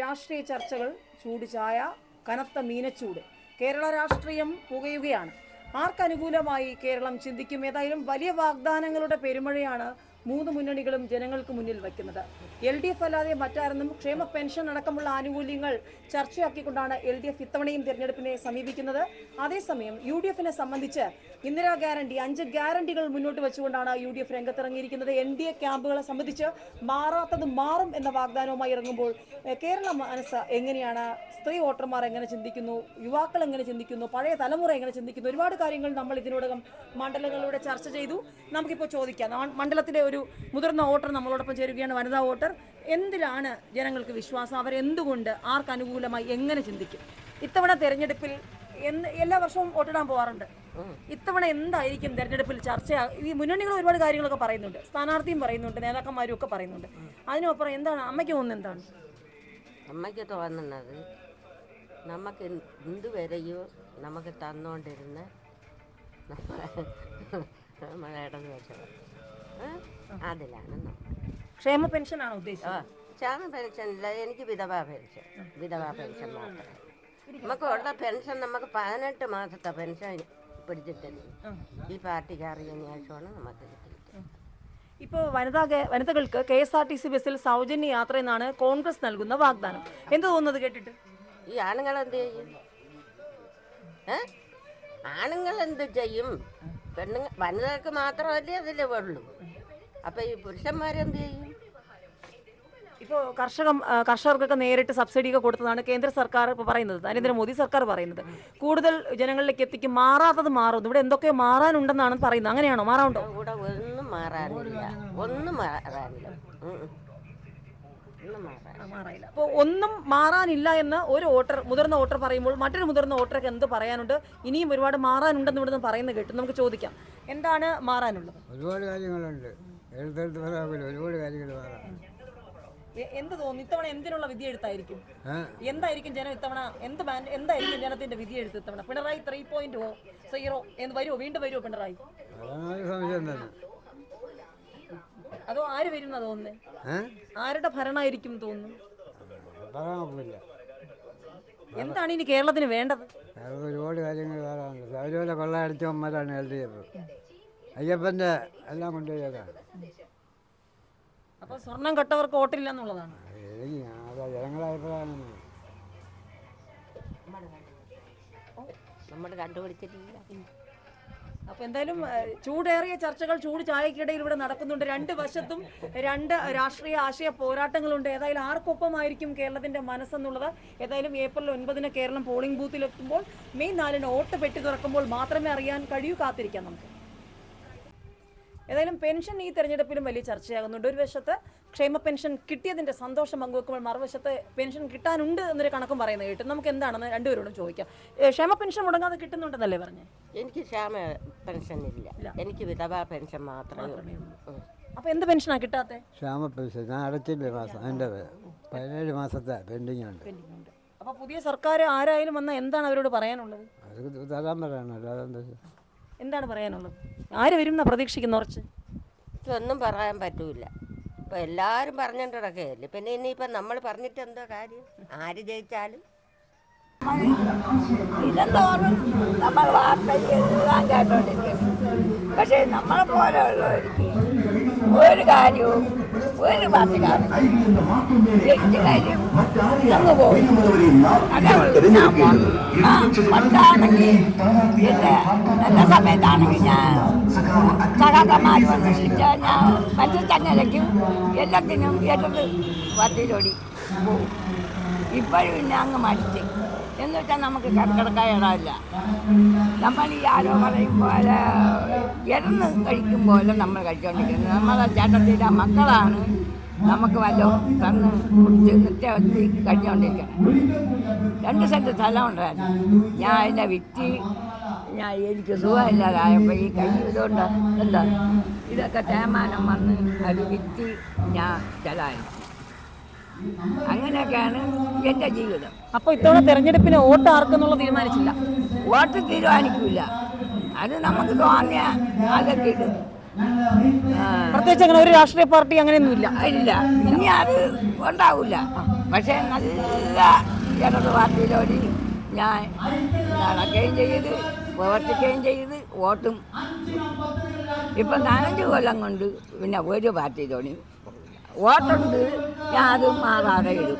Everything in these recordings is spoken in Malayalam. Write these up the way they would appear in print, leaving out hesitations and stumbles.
രാഷ്ട്രീയ ചർച്ചകൾ, ചൂട് ചായ, കനത്ത മീനച്ചൂട്. കേരള രാഷ്ട്രീയം പുകയുകയാണ്. ആർക്കനുകൂലമായി കേരളം ചിന്തിക്കും? ഏതായാലും വലിയ വാഗ്ദാനങ്ങളുടെ പെരുമഴയാണ് മൂന്ന് മുന്നണികളും ജനങ്ങൾക്ക് മുന്നിൽ വയ്ക്കുന്നത്. LDF അല്ലാതെ മറ്റാരെന്നും ക്ഷേമ പെൻഷൻ അടക്കമുള്ള ആനുകൂല്യങ്ങൾ ചർച്ചയാക്കിക്കൊണ്ടാണ് LDF ഇത്തവണയും തിരഞ്ഞെടുപ്പിനെ സമീപിക്കുന്നത്. അതേസമയം UDFനെ സംബന്ധിച്ച് ഇന്ദിരാ ഗ്യാരണ്ടി 5 ഗ്യാരണ്ടികൾ മുന്നോട്ട് വെച്ചുകൊണ്ടാണ് UDF രംഗത്തിറങ്ങിയിരിക്കുന്നത്. NDA ക്യാമ്പുകളെ സംബന്ധിച്ച് മാറാത്തത് മാറും എന്ന വാഗ്ദാനവുമായി ഇറങ്ങുമ്പോൾ കേരള മനസ്സ് എങ്ങനെയാണ്? സ്ത്രീ വോട്ടർമാർ എങ്ങനെ ചിന്തിക്കുന്നു? യുവാക്കൾ എങ്ങനെ ചിന്തിക്കുന്നു? പഴയ തലമുറ എങ്ങനെ ചിന്തിക്കുന്നു? ഒരുപാട് കാര്യങ്ങൾ നമ്മൾ ഇതിനോടകം മണ്ഡലങ്ങളിലൂടെ ചർച്ച ചെയ്തു. നമുക്കിപ്പോൾ ചോദിക്കാം. മണ്ഡലത്തിലെ ഒരു മുതിർന്ന വോട്ടർ നമ്മളോടൊപ്പം ചേരുകയാണ്. വനിതാ വോട്ടർ. എന്തിലാണ് ജനങ്ങൾക്ക് വിശ്വാസം? അവരെന്തുകൊണ്ട്, ആർക്കനുകൂലമായി എങ്ങനെ ചിന്തിക്കും? ഇത്തവണ തെരഞ്ഞെടുപ്പിൽ എല്ലാ വർഷവും വോട്ടിടാൻ പോകാറുണ്ട്. ഇത്തവണ എന്തായിരിക്കും തെരഞ്ഞെടുപ്പിൽ ചർച്ച? ഈ മുന്നണികൾ ഒരുപാട് കാര്യങ്ങളൊക്കെ പറയുന്നുണ്ട്, സ്ഥാനാർത്ഥിയും പറയുന്നുണ്ട്, നേതാക്കന്മാരും ഒക്കെ പറയുന്നുണ്ട്. അതിനപ്പുറം എന്താണ് അമ്മയ്ക്ക് തോന്നുന്നത്? എന്താണ് അമ്മയ്ക്ക് തോന്നുന്നത്? നമുക്ക് എന്തുവരെയോ നമുക്ക് തന്നുകൊണ്ടിരുന്ന നമ്മളെ ഇടന്ന് വെച്ചത് അതിലാണ്. ക്ഷേമ പെൻഷനാണ് ഉദ്ദേശിച്ചത്? ക്ഷേമ പെൻഷനില്ല, എനിക്ക് വിധവാ പെൻഷൻ. വിധവാ പെൻഷൻ മാത്രമേ നമുക്ക് ഉള്ള പെൻഷൻ. നമുക്ക് 18 മാസത്തെ പെൻഷൻ പിടിച്ചിട്ടില്ല. ഈ പാർട്ടിക്കാർ ശേഷമാണ് നമുക്ക് കിട്ടിയത്. ഇപ്പോൾ വനിതകൾക്ക് KSRTC ബസ്സിൽ സൗജന്യ യാത്ര എന്നാണ് കോൺഗ്രസ് നൽകുന്ന വാഗ്ദാനം. എന്ത് തോന്നുന്നത് കേട്ടിട്ട്? ഈ ആണുങ്ങൾ എന്ത് ചെയ്യും? ആണുങ്ങൾ എന്ത് ചെയ്യും? വനിതകൾക്ക് മാത്രമല്ലേ അതിലേ ഉള്ളൂ. അപ്പൊ ഈ പുരുഷന്മാരെന്ത് ചെയ്യും? ഇപ്പോൾ കർഷകർക്കൊക്കെ നേരിട്ട് സബ്സിഡി ഒക്കെ കൊടുത്തതാണ് കേന്ദ്ര സർക്കാർ ഇപ്പോൾ പറയുന്നത്, നരേന്ദ്രമോദി സർക്കാർ പറയുന്നത്. കൂടുതൽ ജനങ്ങളിലേക്ക് എത്തിക്കും, മാറാത്തത് മാറും. ഇവിടെ എന്തൊക്കെയോ മാറാനുണ്ടെന്നാണ് പറയുന്നത്. അങ്ങനെയാണോ? മാറാനുണ്ടോ? ഇവിടെ ഒന്നും മാറാനില്ല, ഒന്നും മാറാനില്ല, മാറാനില്ല. അപ്പോൾ ഒന്നും മാറാനില്ല എന്ന് ഒരു മുതിർന്ന വോട്ടർ പറയുമ്പോൾ മറ്റൊരു മുതിർന്ന വോട്ടർക്ക് എന്ത് പറയാനുണ്ട്? ഇനിയും ഒരുപാട് മാറാനുണ്ടെന്ന് ഇവിടെ നിന്ന് പറയുന്നത് കേട്ടു. നമുക്ക് ചോദിക്കാം, എന്താണ് മാറാനുള്ളത്? ഒരുപാട് കാര്യങ്ങളുണ്ട്, ഒരുപാട് കാര്യങ്ങൾ മാറാൻ. എന്ത് തോന്നുന്നു ഇത്തവണ എന്തിനുള്ള വിധിയെഴുത്തായിരിക്കും? എന്തായിരിക്കും ജനം ഇത്തവണ എന്തായിരിക്കും ജനത്തിന്റെ വിധിയെഴുത്ത് ഇത്തവണ? പിണറായി 3.0 എന്ന് വരുമോ? വീണ്ടും വരുമോ പിണറായി? അതോ ആര് വരും എന്നാ തോന്നുന്നത്? ആരുടെ ഭരണമായിരിക്കും തോന്നുന്നു? എന്താണ് ഇനി കേരളത്തിന് വേണ്ടത്? ഒരുപാട് കാര്യങ്ങൾ വരാനുണ്ട്. ശബരിമല കൊള്ളയടിച്ചവന്മാരാണ് LDF. അയ്യപ്പന്റെ എല്ലാം കൊണ്ടുപോയതാണ്. അപ്പൊ സ്വർണം കെട്ടവർക്ക് വോട്ടില്ല എന്നുള്ളതാണ് ജനങ്ങളഭിപ്രായം. നമ്മൾ കണ്ടുപിടിച്ചിട്ടില്ല. അപ്പൊ എന്തായാലും ചൂടേറിയ ചർച്ചകൾ ചൂട് ചായക്കിടയിൽ ഇവിടെ നടക്കുന്നുണ്ട്. രണ്ട് വശത്തും രണ്ട് രാഷ്ട്രീയ ആശയ പോരാട്ടങ്ങളുണ്ട്. ഏതായാലും ആർക്കൊപ്പമായിരിക്കും കേരളത്തിന്റെ മനസ്സെന്നുള്ളത് ഏതായാലും ഏപ്രിൽ 9 കേരളം പോളിംഗ് ബൂത്തിലെത്തുമ്പോൾ മെയ് 4 വോട്ട് പെട്ടി തുറക്കുമ്പോൾ മാത്രമേ അറിയാൻ കഴിയൂ. കാത്തിരിക്കാം നമുക്ക്. ഏതായാലും പെൻഷൻ ഈ തെരഞ്ഞെടുപ്പിലും വലിയ ചർച്ചയാകുന്നുണ്ട്. ഒരു വശത്ത് ക്ഷേമ പെൻഷൻ കിട്ടിയതിന്റെ സന്തോഷം പങ്കുവെക്കുമ്പോൾ മറുവശത്ത് പെൻഷൻ കിട്ടാനുണ്ട് എന്നൊരു കണക്കും പറയുന്നത് കേട്ടു. നമുക്ക് എന്താണെന്ന് രണ്ടുപേരോടും ചോദിക്കാം. ക്ഷേമ പെൻഷൻ മുടങ്ങാതെ കിട്ടുന്നുണ്ടെന്നല്ലേ പറഞ്ഞേ? എനിക്ക് ക്ഷേമ പെൻഷൻ ഇല്ല, എനിക്ക് വിധവാ പെൻഷൻ മാത്രമേ ഉള്ളൂ. അപ്പൊ എന്ത് പെൻഷനാ കിട്ടാത്തെ? ക്ഷേമ പെൻഷൻ ഞാൻ അടച്ചില്ല മാസം. എൻ്റെ 17 മാസത്തെ പെൻഡിങ് ഉണ്ട്. അപ്പൊ പുതിയ സർക്കാർ ആരായാലും വന്നാൽ എന്താണ് അവരോട് പറയാനുള്ളത്? അത് തരാൻ പറയാനല്ലോ. അതെന്താ? എന്താണ് പറയാനുള്ളത്? ആര് വരും എന്നാ പ്രതീക്ഷിക്കുന്ന? കുറച്ച് ഇതൊന്നും പറയാൻ പറ്റൂല. ഇപ്പം എല്ലാവരും പറഞ്ഞിട്ട് കിടക്കുകയല്ലേ. പിന്നെ ഇനിയിപ്പം നമ്മൾ പറഞ്ഞിട്ട് എന്താ കാര്യം? ആര് ജയിച്ചാലും ഇതെന്തോറും നമ്മൾ വാർത്തയെല്ലാം കേട്ടോണ്ടിരിക്കുന്നു. പക്ഷേ നമ്മളെ പോലെയുള്ളവർക്ക് ഒരു കാര്യവും ഒരു പാർട്ടിക്കാരും കാര്യം അങ്ങ് പോയി. പണ്ടാണെങ്കിൽ എൻ്റെ സമയത്താണെങ്കിൽ ഞാൻ സഹാക്കന്മാർ വന്ന് വിളിച്ചാൽ ഞാൻ മത്സ്യച്ചങ്ങലയ്ക്കും എല്ലാത്തിനും ഏറ്റത് പത്തിലോടി പോവും. ഇപ്പോഴും പിന്നെ അങ്ങ് മടിച്ച് എന്ന് വെച്ചാൽ നമുക്ക് കിടക്കാൻ ഇടമില്ല. നമ്മൾ ഈ ആരോ പറയും പോലെ ഇടന്ന് കഴിക്കും പോലെ നമ്മൾ കഴിച്ചുകൊണ്ടിരിക്കുന്നത്. നമ്മളെ ചേട്ടത്തിൻ്റെ മക്കളാണ് നമുക്ക് വല്ലതും തന്ന് കുടിച്ച് നിത്യവത്തി കഴിച്ചുകൊണ്ടിരിക്കണം. 2 സെൻറ്റ് സ്ഥലം ഉണ്ടായിരുന്നു. ഞാൻ അതിനെ വിറ്റ് എനിക്ക് സുഖമില്ലാതായപ്പോൾ ഈ കൈ ഇതുകൊണ്ട് എന്താ ഇതൊക്കെ തേമാനം വന്ന് അത് വിറ്റ് ഞാൻ ചെലായി. അങ്ങനെയൊക്കെയാണ് എൻ്റെ ജീവിതം. അപ്പോൾ ഇത്തവണ തെരഞ്ഞെടുപ്പിന് വോട്ട് ആർക്കെന്നുള്ള തീരുമാനിച്ചില്ല? വോട്ട് തീരുമാനിക്കില്ല, അത് നമുക്ക് തോന്നിയ അതൊക്കെ ഇടും. പ്രത്യേകിച്ച് അങ്ങനെ ഒരു രാഷ്ട്രീയ പാർട്ടി അങ്ങനെയൊന്നുമില്ല. ഇല്ല, ഇനി അത് ഉണ്ടാവില്ല. പക്ഷേ നല്ല ഇടത് പാർട്ടിയിലോട് ഞാൻ നടക്കുകയും ചെയ്ത് പ്രവർത്തിക്കുകയും ചെയ്ത് വോട്ടും ഇപ്പം 4-5 കൊല്ലം കൊണ്ട് പിന്നെ ഒരു പാർട്ടിയിലോട് വോട്ടുണ്ട്, ഞാൻ അത് മാറാതെ ഇടും.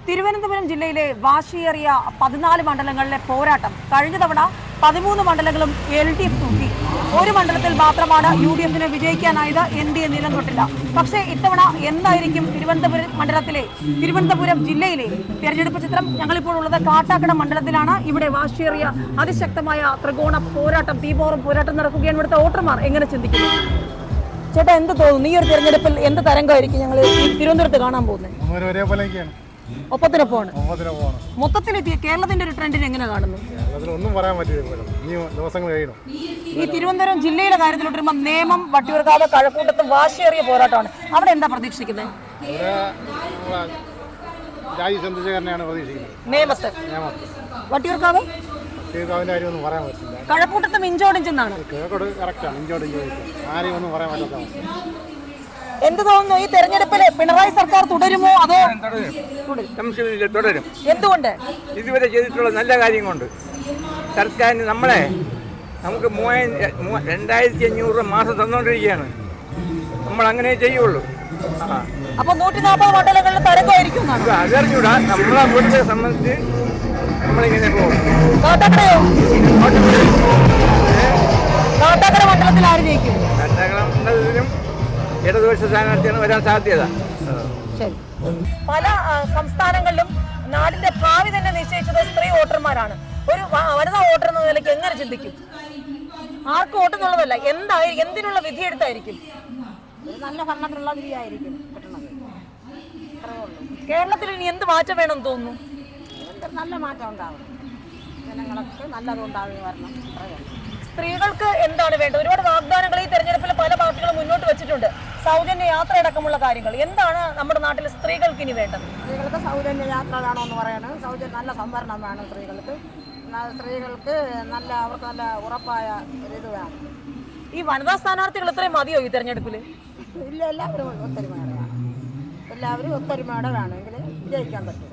തിരുവനന്തപുരം ജില്ലയിലെ വാശിയേറിയ 14 മണ്ഡലങ്ങളിലെ പോരാട്ടം കഴിഞ്ഞ തവണ 13 മണ്ഡലങ്ങളും LDF തൂക്കി. ഒരു മണ്ഡലത്തിൽ മാത്രമാണ് UDF വിജയിക്കാനായത്. NDA നിലം തൊട്ടില്ല. പക്ഷേ ഇത്തവണ എന്തായിരിക്കും തിരുവനന്തപുരം ജില്ലയിലെ തെരഞ്ഞെടുപ്പ് ചിത്രം? ഞങ്ങളിപ്പോൾ ഉള്ളത് കാട്ടാക്കട മണ്ഡലത്തിലാണ്. ഇവിടെ വാശിയേറിയ അതിശക്തമായ ത്രികോണ പോരാട്ടം, തീപോറും പോരാട്ടം നടക്കുകയാണ്. ഇവിടുത്തെ വോട്ടർമാർ എങ്ങനെ ചിന്തിക്കുന്നു? ചേട്ടാ, എന്ത് തോന്നുന്നു? ഈ ഒരു തെരഞ്ഞെടുപ്പിൽ എന്ത് തരംഗമായിരിക്കും ഞങ്ങൾ തിരുവനന്തപുരത്ത് കാണാൻ പോകുന്നത്? ഒപ്പത്തിനൊപ്പമാണ്. മൊത്തത്തിൽ കേരളത്തിന്റെ ഒരു ട്രെൻഡിനെ എങ്ങനെ കാണുന്നു? ഒന്നും പറയാൻ പറ്റില്ല, ദിവസങ്ങൾ കഴിയണം. ഈ തിരുവനന്തപുരം ജില്ലയിലെ കാര്യത്തിലോട്ട് വരുമ്പോൾ നേമം, വട്ടിയൂർക്കാവ്, കഴക്കൂട്ടത്ത് വാശിയേറിയ പോരാട്ടമാണ്. അവിടെ എന്താ പ്രതീക്ഷിക്കുന്നത്? നേമത്ത്. വട്ടിയൂർക്കാവ് കാര്യമൊന്നും പറയാൻ പറ്റില്ല. കഴക്കൂട്ടത്തും ഇഞ്ചോടിഞ്ചെന്നാണ്. ആരെയും ഒന്നും പറയാൻ പറ്റാത്ത. എന്ത് തോന്നുന്നു? ഈ തെരഞ്ഞെടുപ്പിൽ പിണറായി സർക്കാർ തുടരുമോ അതോ? സംശയമില്ല, തുടരും. എന്തുകൊണ്ട്? ഇതുവരെ ചെയ്തിട്ടുള്ള നല്ല കാര്യം കൊണ്ട് സർക്കാരിന് നമുക്ക് 2500 രൂപ മാസം തന്നുകൊണ്ടിരിക്കുകയാണ്. നമ്മൾ അങ്ങനെ ചെയ്യുള്ളൂ. അപ്പൊ 140 മണ്ഡലങ്ങളിൽ തരംഗമായിരിക്കും. അതറിഞ്ഞൂടാ, നമ്മളെ വീട്ടിലെ സംബന്ധിച്ച് നമ്മളിങ്ങനെ പോകും. കാട്ടാക്കട മണ്ഡലത്തിൽ ആര് ജയിക്കും? കാട്ടാക്കട മണ്ഡലത്തിലും ഇടതുപക്ഷ സ്ഥാനാർത്ഥിയാണ് വരാൻ സാധ്യത. ശരി. പല സംസ്ഥാനങ്ങളിലും നാടിന്റെ ഭാവി തന്നെ നിശ്ചയിച്ചത് സ്ത്രീ വോട്ടർമാരാണ്. ഒരു വനിതാ വോട്ടർ എന്ന നിലയ്ക്ക് എങ്ങനെ ചിന്തിക്കും? ആർക്ക് വോട്ടെന്നുള്ളതല്ല, എന്തിനുള്ള വിധിയെടുത്തായിരിക്കും? നല്ല ഭരണത്തിലുള്ള വിധിയായിരിക്കും കിട്ടുന്നത്. കേരളത്തിൽ ഇനി എന്ത് മാറ്റം വേണമെന്ന് തോന്നുന്നു? നല്ല മാറ്റം ഉണ്ടാവും, ജനങ്ങൾക്ക് നല്ലതുണ്ടാവുക വരണം. സ്ത്രീകൾക്ക് എന്താണ് വേണ്ടത്? ഒരുപാട് വാഗ്ദാനങ്ങൾ ഈ തെരഞ്ഞെടുപ്പിൽ പല പാർട്ടികളും മുന്നോട്ട് വെച്ചിട്ടുണ്ട്. സൗജന്യ യാത്ര അടക്കമുള്ള കാര്യങ്ങൾ. എന്താണ് നമ്മുടെ നാട്ടിൽ സ്ത്രീകൾക്ക് ഇനി വേണ്ടത്? സ്ത്രീകൾക്ക് സൗജന്യ യാത്ര വേണമെന്ന് പറയുന്നത്. നല്ല സംവരണം വേണം സ്ത്രീകൾക്ക്. അവർക്ക് നല്ല ഉറപ്പായ ഒരിത് വേണം. ഈ വനിതാ സ്ഥാനാർത്ഥികൾ ഇത്രയും മതിയോ ഈ തെരഞ്ഞെടുപ്പിൽ? ഇല്ല, എല്ലാവരും ഒത്തൊരുമയോടെ വേണം. എല്ലാവരും ഒത്തൊരുമയോടെ വേണമെങ്കിൽ വിജയിക്കാൻ പറ്റും.